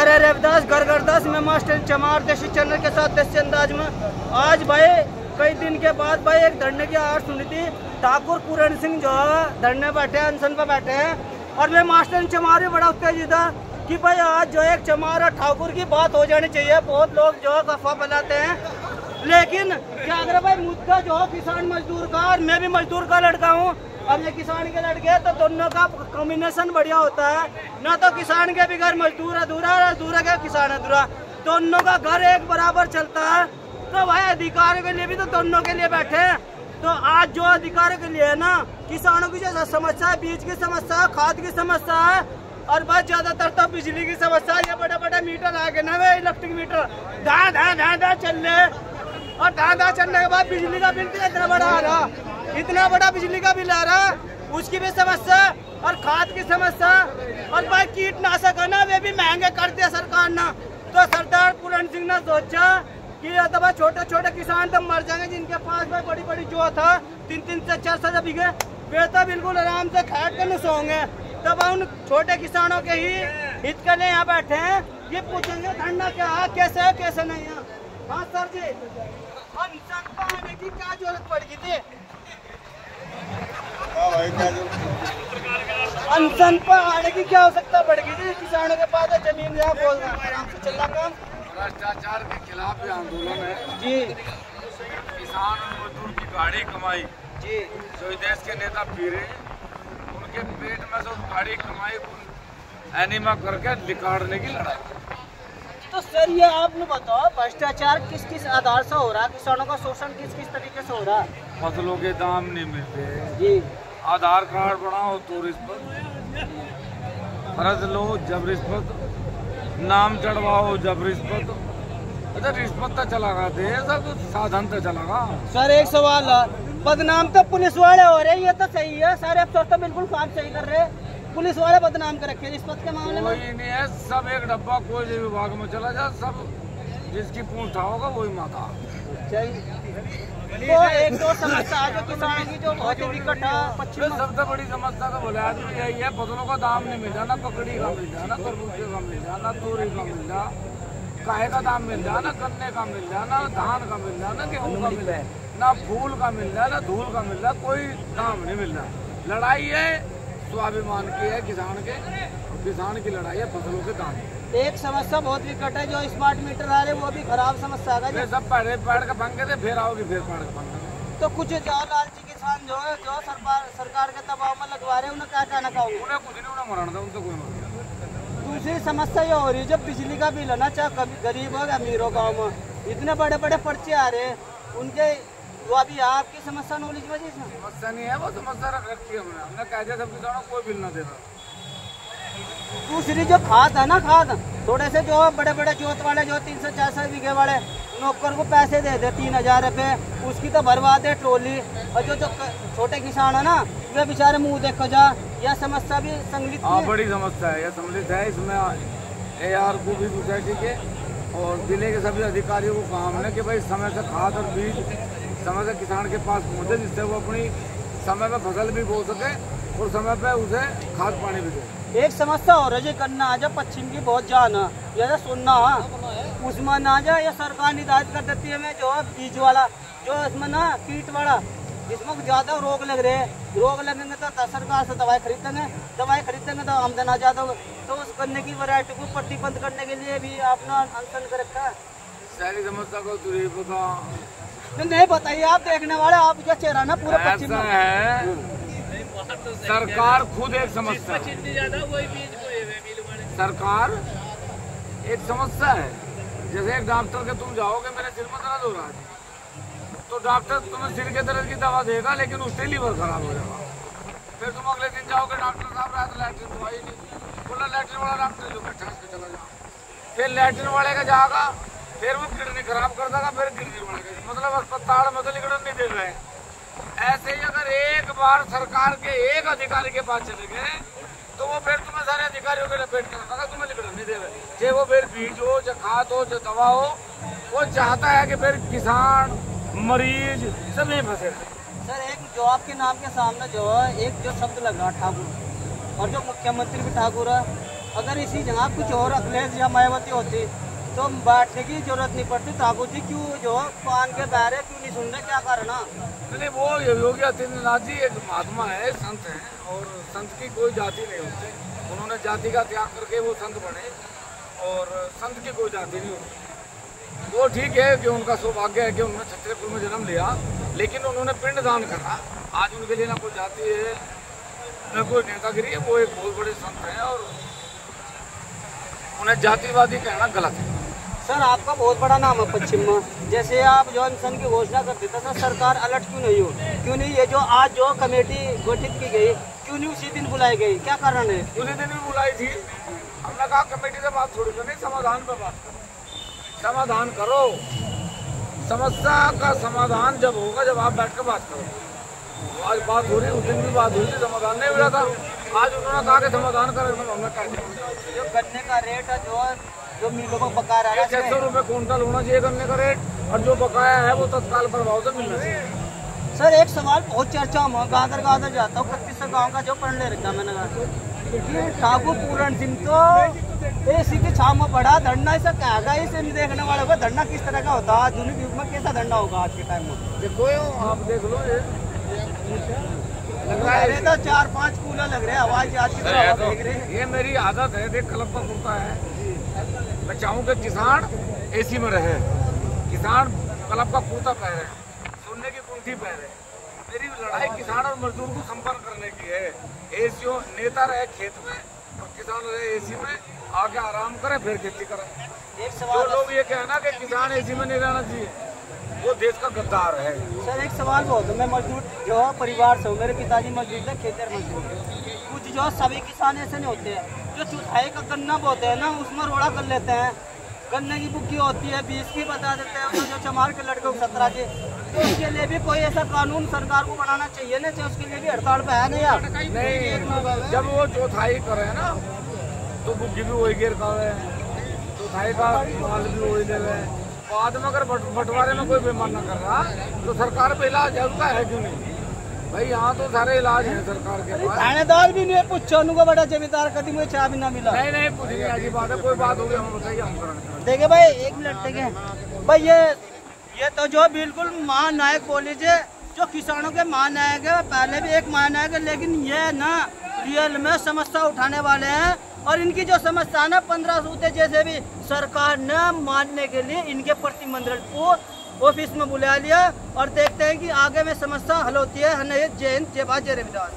सारे रविदास गरगरदास में मास्टर चमार देशी चैनल के साथ देशी अंदाज में आज भाई कई दिन के बाद भाई एक धरने की आवाज सुनी थी। ठाकुर पूरण सिंह जो है धरने बैठे हैं, अनशन पे बैठे हैं और मैं मास्टर चमार भी बड़ा उत्तेजित था कि भाई आज जो एक चमार और ठाकुर की बात हो जानी चाहिए। बहुत लोग जो है अफवाह फैलाते हैं, लेकिन क्या अगर भाई मुद्दा जो है किसान मजदूर का, और मैं भी मजदूर का लड़का हूँ और ये किसान के लड़के, तो दोनों का कॉम्बिनेशन बढ़िया होता है। ना तो किसान के भी घर मजदूर अधूरा और अधूरा के किसान अधूरा, दोनों का घर एक बराबर चलता है। तो भाई अधिकारों के लिए भी तो दोनों के लिए बैठे हैं। तो आज जो अधिकारों के लिए है ना, किसानों की जो समस्या है, बीज की समस्या है, खाद की समस्या है और बस ज्यादातर तो बिजली की समस्या है। ये बड़े बड़े मीटर आ गए ना वे, इलेक्ट्रिक मीटर धा चल रहे, और धा चलने के बाद बिजली का बिल भी इतना बड़ा आ रहा, इतना बड़ा बिजली का बिल आ रहा, उसकी भी समस्या और खाद की समस्या। और भाई कीटनाशक है ना, वे भी महंगे कर दिया सरकार ने। तो सरदार पूरण सिंह ने सोचा कि तो छोटे छोटे किसान तो मर जाएंगे जिनके पास भाई बड़ी बड़ी जो था 3-3 से 4 बीघे, वे तो बिल्कुल आराम से खैट कर सोएंगे। तब उन छोटे किसानों के ही हित के लिए यहाँ बैठे हैं। ये पूछेंगे धरना क्या है, कैसे है, कैसे नहीं है। हाँ सर जी, अनशन पर आने की क्या जरूरत पड़ गई थी? अनशन पर आने की क्या आवश्यकता पड़ गई थी? किसानों के पास जमीन यहाँ बोल रहे हैं, आराम से चल रहा काम। भ्रष्टाचार के खिलाफ भी आंदोलन है जी। किसान और मजदूर की गाड़ी कमाई जी जो देश के नेता पी रहे हैं, उनके पेट में से गाड़ी कमाई एनिमा करके निकालने की लड़ाई। तो सर ये आपने बताओ, भ्रष्टाचार किस किस आधार से हो रहा है? किसानों का शोषण किस किस तरीके से हो रहा है? फसलों के दाम नहीं मिलते जी, आधार कार्ड बनाओ तो रिश्वत, फर्ज लो जब रिश्वत, नाम चढ़वाओ जब रिश्वत। अच्छा रिश्वत तो चला थे, सब साधन तो चला। सर एक सवाल है, बदनाम तो पुलिस वाले हो रहे हैं, ये तो सही है, सारे अफसर तो बिल्कुल काम सही कर रहे हैं, पुलिस वाले बदनाम कर रखे रिश्वत के मामले में। कोई नहीं है, सब एक डब्बा कोई भी विभाग में चला जा, सब जिसकी पूंछ होगा वही माता। तो एक दो समस्या जो किसानों की जो बहुत ही विकट है पश्चिम, सबसे बड़ी समस्या का बोले आदमी यही है, फसलों का दाम नहीं मिल रहा, ना पकड़ी का मिल रहा, ना तरबूजे का मिल रहा, ना तोरी का मिल रहा, काहे का दाम मिल रहा, ना गन्ने का मिल रहा, ना धान का मिल रहा, ना गेहूँ का मिल रहा, ना फूल का मिल रहा, ना धूल का मिल रहा, कोई दाम नहीं मिल रहा। लड़ाई है स्वाभिमान की है किसान के, किसान की लड़ाई है फसलों के दाम। एक समस्या बहुत विकट है जो स्मार्ट मीटर आ रहे, वो भी खराब समस्या है। सब पेड़ का पंखे थे, फिर आओगे फिर पेड़ का पंखा। तो कुछ जो लालची किसान जो है जो सरकार के दबाव में लगवा रहे हैं, उन्हें क्या कहना चाहोगे? उन्हें कुछ नहीं, उन्हें मरण दो, उनसे कोई मरण। दूसरी समस्या ये हो रही है, जब बिजली का बिल है ना, चाहे कभी गरीब हो या अमीर हो, गाँव में इतने बड़े बड़े पर्चे आ रहे हैं उनके, वो अभी आपकी समस्या नॉलेज में समस्या नहीं है, वो समस्या रख रखी है हमने कह दिया सब किसानों को कोई बिल ना देगा। दूसरी जो खाद है ना, खाद थोड़े से जो बड़े बड़े जोत वाले जो 300-400 बीघे वाले नौकर को पैसे दे दे 3000 रुपये, उसकी तो बर्बाद है ट्रॉली। और जो छोटे किसान है ना, वे बेचारे मुंह देखो जा, यह समस्या भी सम्मिलित है। बड़ी समस्या है, यह सम्मिलित है। इसमें AR को भी सोसाइटी के और जिले के सभी अधिकारियों को काम है कि भाई समय से खाद और बीज समय से किसान के पास पहुँचे, जिससे वो अपनी समय पे फसल भी बो सके और समय पे उसे खाद पानी भी दे। एक समस्या हो रही है, करना आ जा पश्चिम की बहुत जान है, या सुनना उसमें ना जा, या सरकार निर्धारित कर देती है मैं जो है बीज वाला, जो इसमें ना कीट वाला, जिसमें ज्यादा रोग लग रहे हैं, रोग लगेंगे तो सरकार से दवाई खरीदेंगे तो आमदन आ जाता होगा। तो उस करने की वैरायटी को प्रतिबंध करने के लिए भी आपने अनशन कर रखा है। सारी समस्या को तुझे पता नहीं बताइए, आप देखने वाले, आप क्या चेहरा ना पूरा पश्चिम है। सरकार खुद एक समस्या है, सरकार एक समस्या है। जैसे एक डॉक्टर के तुम जाओगे, मेरे सिर में दर्द हो रहा है, तो डॉक्टर तुम्हें सिर के दर्द की दवा देगा, लेकिन उससे लीवर खराब हो जाएगा। फिर तुम अगले दिन जाओगे, डॉक्टर साहब रात लैट्रिन दवाई नहीं, बोला लैट्रिन वाला डॉक्टर जो बैठा है चला जाओ, फिर लैट्रिन वाले का जाएगा, फिर वो किडनी खराब कर देगा, फिर किडनी वाले का, मतलब अस्पताल में तो लिखना नहीं दे रहे हैं। ऐसे ही अगर एक बार सरकार के एक अधिकारी के पास चले गए, तो वो फिर तुम्हें सारे अधिकारियों के लपेट के रखा, तुम्हें लिखना नहीं दे रहे, चाहे वो फिर बीज हो, चाहे खाद हो, चाहे दवा हो, वो चाहता है कि फिर किसान मरीज सभी फंसे। सर एक जो आपके नाम के सामने जो है एक जो शब्द लगा ठाकुर, और जो मुख्यमंत्री भी ठाकुर है, अगर इसी जगह कुछ और अखिलेश या मायावती होती तो बैठने की जरूरत नहीं पड़ती। ठाकुर जी क्यों जो कान के बहरे क्यों नहीं सुन रहे, क्या कारण? नहीं, वो योगी आदित्यनाथ जी एक महात्मा है, संत है, और संत की कोई जाति नहीं होती। उन्होंने जाति का त्याग करके वो संत बने, और संत की कोई जाति नहीं होती। वो ठीक है कि उनका सौभाग्य है कि उन्होंने छत्तीसपुर में जन्म लिया, लेकिन उन्होंने पिंड दान करा। आज उनके लिए ना कोई जाति है न कोई नेतागिरी है। वो एक बहुत बड़े संत हैं और उन्हें जातिवादी कहना गलत है। सर आपका बहुत बड़ा नाम है पश्चिम में, जैसे आप जो अनशन की घोषणा कर देता था, सरकार अलर्ट क्यों नहीं हो? क्यों नहीं ये जो आज जो कमेटी गठित की गई क्यों नहीं उसी दिन बुलाई गई, क्या कारण है? उसी दिन भी बुलाई थी। हमने कहा कमेटी से बात थोड़ी करनी, समाधान पे बात करो, समाधान करो। समस्या का समाधान जब होगा जब आप बैठ कर बात करो। आज बात हो रही, उस दिन भी बात हुई थी, समाधान नहीं मिला था। आज उन्होंने कहा कि समाधान करें, हमने कहा जो गन्ने का रेट है जो मिलों को बकाया रहा है 600 रुपये क्विंटल होना चाहिए गन्ने का रेट, और जो बकाया है वो तत्काल प्रभाव से मिलना चाहिए। सर एक सवाल बहुत चर्चा में गादर जाता हूँ, 31 गाँव का जो पढ़ ले रखा मैंने, ठाकुर पूरण सिंह तो एसी की छाव में पड़ा, धरना ऐसा कहेगा इसे देखने वाले को, धरना किस तरह का होता है आधुनिक युग में, कैसा धरना होगा आज के टाइम में? देखो आप देख लो, ये लग रहा है तो 4-5 कूलर लग रहे हैं, आवाज आज की तरह देख रहे हैं। ये मेरी आदत है, देख कलब का कुर्ता है, मैं चाहूँ कि किसान एसी में रहे, किसान कलब का कुर्ता पहने, सोने की कुंठी पहने। मेरी लड़ाई किसान और मजदूर को संपर्क करने की है। एसी नेता रहे खेत में और किसान रहे एसी में, आके आराम करे फिर खेती करे। एक जो सवाल लोग ये कहना कि किसान एसी में नहीं रहना चाहिए, वो देश का गद्दार है। सर एक सवाल बहुत है, मैं मजदूर जो परिवार से हूँ, मेरे पिताजी मजदूर थे, खेतर मजदूर। कुछ जो सभी किसान ऐसे नहीं होते हैं, जो चौथाई का गन्ना बोते हैं ना उसमें रोड़ा कर लेते हैं, गन्ने की बुक्की होती है 20 की बता देते हैं, जो चमार के लड़के 17 के, तो उसके लिए भी कोई ऐसा कानून सरकार को बनाना चाहिए ना, चाहे उसके लिए भी हड़ताल पे है नहीं आप? नहीं, जब वो चौथाई करे ना तो बुक्की भी वही गिर का है, चौथाई का माल भी वही दे रहे हैं। बाद में अगर बंटवारे में कोई बीमार न कर रहा तो सरकार पे इलाज है, उसका है क्यों नहीं भाई? यहाँ तो सारे इलाज है सरकार के पास। थानेदार भी नहीं पूछो उनको, बड़ा जमींदार कभी मुझे चाय भी ना मिला। नहीं कुछ नहीं, ऐसी बात है, कोई बात होगी हम बताइए, हम करेंगे। देखे भाई 1 मिनट देखे भाई, ये तो जो बिल्कुल महानायक बोली है, जो किसानों के महानायक है, पहले भी एक महानायक है, लेकिन ये ना रियल में समस्या उठाने वाले हैं, और इनकी जो समस्या ना 15 सूत्रे जैसे भी सरकार ने मानने के लिए इनके प्रतिमंडल को ऑफिस में बुला लिया, और देखते हैं कि आगे में समस्या हल होती है। जय हिंद, जय भारत, जय रविदास।